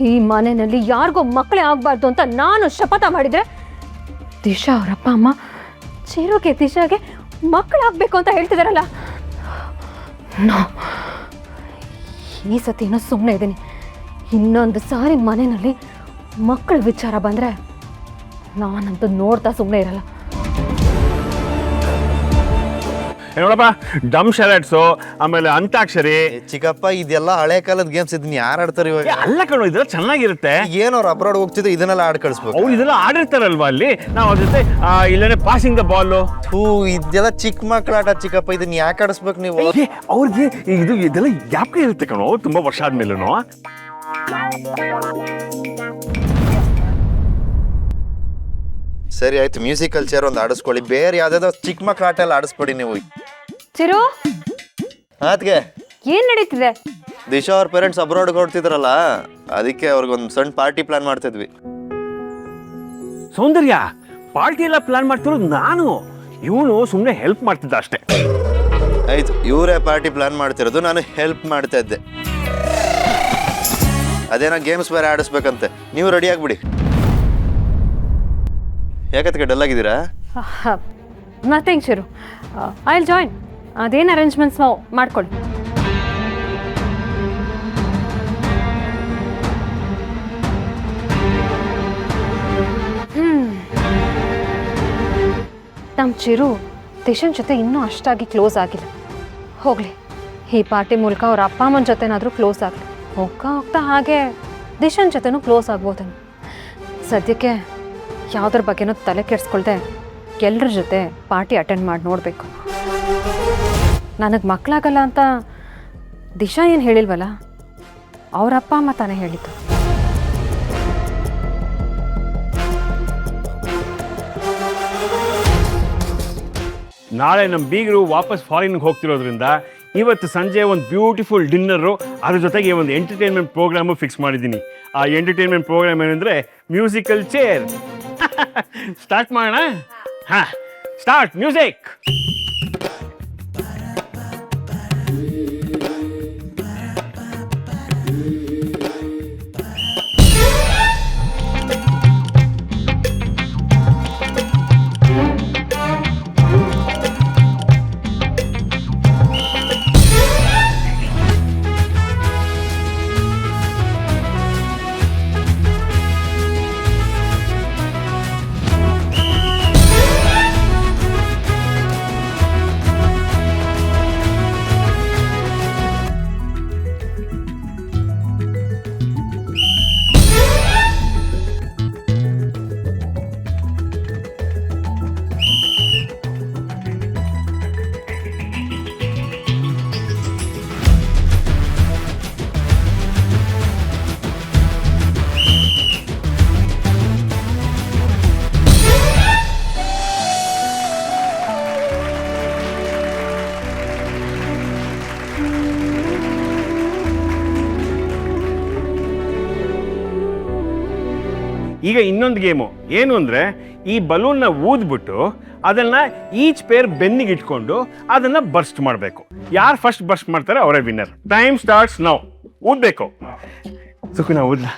ಈ ಮನೆಯಲ್ಲಿ ಯಾರಿಗೋ ಮಕ್ಕಳೇ ಆಗಬಾರ್ದು ಅಂತ ನಾನು ಶಪಥ ಮಾಡಿದರೆ ದಿಶಾ ಅವರಪ್ಪ ಅಮ್ಮ ಚಿರುಗೆ ದಿಶಾಗೆ ಮಕ್ಕಳಾಗಬೇಕು ಅಂತ ಹೇಳ್ತಿದಾರಲ್ಲ. ಈ ಸತಿ ಇನ್ನೂ ಸುಮ್ಮನೆ ಇದ್ದೀನಿ. ಇನ್ನೊಂದು ಸಾರಿ ಮನೆಯಲ್ಲಿ ಮಕ್ಕಳ ವಿಚಾರ ಬಂದರೆ ನಾನಂತೂ ನೋಡ್ತಾ ಸುಮ್ಮನೆ ಇರಲ್ಲ. ನೋಡಪ್ಪ, ಡಮ್ ಶರಟ್ಸು, ಆಮೇಲೆ ಅಂತಾಕ್ಷರಿ. ಚಿಕ್ಕಪ್ಪ ಇದೆಲ್ಲ ಹಳೆ ಕಾಲದ ಗೇಮ್ಸ್ ಇದನ್ನ ಯಾರು ಆಡ್ತಾರೆ ಇವಾಗ? ಅಲ್ಲ ಕಣೋ, ಇದೆಲ್ಲ ಚೆನ್ನಾಗಿರುತ್ತೆ. ಏನೋ ಅವ್ರು ಅಬ್ರಾಡ್ ಹೋಗ್ತಿದ್ರು ಇದನ್ನೆಲ್ಲ ಆಡ್ ಕಳಿಸ್ಬೇಕು. ಅವ್ರು ಇದೆಲ್ಲ ಆಡಿರ್ತಾರಲ್ವಾ ಅಲ್ಲಿ, ನಾವು ಅದ್ರ ಜೊತೆ ಇಲ್ಲೇ ಪಾಸಿಂಗ್ ದ ಬಾಲ್. ಇದೆಲ್ಲ ಚಿಕ್ಕ ಮಕ್ಕಳ ಆಟ ಚಿಕ್ಕಪ್ಪ, ಇದನ್ನ ಯಾಕೆ ಆಡಿಸ್ಬೇಕು ನೀವು? ಅವ್ರಿಗೆ ಇದೆಲ್ಲ ಯಾಕೆ ಇರುತ್ತೆ ಕಣೋ, ತುಂಬಾ ವರ್ಷ ಆದ್ಮೇಲೂ. ಸರಿ ಆಯ್ತು, ಮ್ಯೂಸಿಕಲ್ ಚೇರ್ ಒಂದು ಆಡಿಸ್ಕೊಳ್ಳಿ. ಬೇರೆ ಯಾವ್ದಾದ್ರು ಚಿಕ್ಕ ಮಕ್ಕಳ ಆಟ ಎಲ್ಲ ಆಡಿಸ್ಬೇಡಿ ನೀವು. ಚಿರು, ಆತ್ಗೆ ಏನ್ ನಡೀತಿದೆ? ದಿಶಾ ಅವ್ರ ಪೇರೆಂಟ್ಸ್ ಅಬ್ರಾಡ್ ಹೊರಡ್ತಿದ್ರಲ್ಲ, ಅದಕ್ಕೆ ಅವ್ರಿಗೊಂದು ಸಣ್ಣ ಪಾರ್ಟಿ ಪ್ಲಾನ್ ಮಾಡ್ತಿದ್ವಿ. ಸೌಂದರ್ಯ ಪಾರ್ಟಿ ಎಲ್ಲ ಪ್ಲಾನ್ ಮಾಡ್ತಿರೋದು ನಾನು, ಇವನು ಸುಮ್ಮನೆ ಹೆಲ್ಪ್ ಮಾಡ್ತಿದ್ದ ಅಷ್ಟೇ. ಆಯ್ತು, ಇವರೇ ಪಾರ್ಟಿ ಪ್ಲಾನ್ ಮಾಡ್ತಿರೋದು, ನಾನು ಹೆಲ್ಪ್ ಮಾಡ್ತಾ ಇದ್ದೆ. ಅದೇನೋ ಗೇಮ್ಸ್ ಬೇರೆ ಆಡಿಸ್ಬೇಕಂತೆ. ನೀವು ರೆಡಿ ಆಗ್ಬಿಡಿ. ಯಾಕತ್ಗೆ ಡಲ್ ಆಗಿದ್ದೀರಾ? Nothing Chiru, I will join. ಅದೇನು ಅರೇಂಜ್ಮೆಂಟ್ಸ್ ನಾವು ಮಾಡ್ಕೊಳ್ಳಿ. ನಮ್ಮ ಚಿರು ದಿಶನ್ ಜೊತೆ ಇನ್ನೂ ಅಷ್ಟಾಗಿ ಕ್ಲೋಸ್ ಆಗಿಲ್ಲ. ಹೋಗಲಿ, ಈ ಪಾರ್ಟಿ ಮೂಲಕ ಅವ್ರ ಅಪ್ಪ ಅಮ್ಮನ ಜೊತೆನಾದರೂ ಕ್ಲೋಸ್ ಆಗಲಿ. ಹೋಗ್ತಾ ಹೋಗ್ತಾ ಹಾಗೆ ದಿಶನ್ ಜೊತೆನೂ ಕ್ಲೋಸ್ ಆಗ್ಬೋದೇನು. ಸದ್ಯಕ್ಕೆ ಯಾವುದ್ರ ಬಗ್ಗೆನೂ ತಲೆ ಕೆಡಿಸ್ಕೊಳ್ದೆ ಎಲ್ಲರ ಜೊತೆ ಪಾರ್ಟಿ ಅಟೆಂಡ್ ಮಾಡಿ ನೋಡಬೇಕು. ನನಗೆ ಮಕ್ಕಳಾಗಲ್ಲ ಅಂತ ದಿಶಾ ಏನು ಹೇಳಿಲ್ವಲ್ಲ, ಅವ್ರ ಅಪ್ಪ ಅಮ್ಮ ತಾನೇ ಹೇಳಿದ್ದು. ನಾಳೆ ನಮ್ಮ ಬೀಗರು ವಾಪಸ್ ಫಾರಿನ್ಗೆ ಹೋಗ್ತಿರೋದ್ರಿಂದ ಇವತ್ತು ಸಂಜೆ ಒಂದು ಬ್ಯೂಟಿಫುಲ್ ಡಿನ್ನರು, ಅದ್ರ ಜೊತೆಗೆ ಒಂದು ಎಂಟರ್ಟೈನ್ಮೆಂಟ್ ಪ್ರೋಗ್ರಾಮು ಫಿಕ್ಸ್ ಮಾಡಿದ್ದೀನಿ. ಆ ಎಂಟರ್ಟೈನ್ಮೆಂಟ್ ಪ್ರೋಗ್ರಾಮ್ ಏನಂದರೆ ಮ್ಯೂಸಿಕಲ್ ಚೇರ್. ಸ್ಟಾರ್ಟ್ ಮಾಡೋಣ? ಹಾಂ, ಸ್ಟಾರ್ಟ್ ಮ್ಯೂಸಿಕ್. ಈಗ ಇನ್ನೊಂದು ಗೇಮು ಏನು ಅಂದರೆ, ಈ ಬಲೂನ್ನ ಊದ್ಬಿಟ್ಟು ಅದನ್ನು ಈಚ್ ಪೇರ್ ಬೆನ್ನಿಗೆ ಇಟ್ಕೊಂಡು ಅದನ್ನು ಬರ್ಸ್ಟ್ ಮಾಡಬೇಕು. ಯಾರು ಫಸ್ಟ್ ಬರ್ಸ್ಟ್ ಮಾಡ್ತಾರೆ ಅವರೇ ವಿನ್ನರ್. Time starts now. ಊದಬೇಕು. ಸುಖಿನ ಊದ್ಲಾ?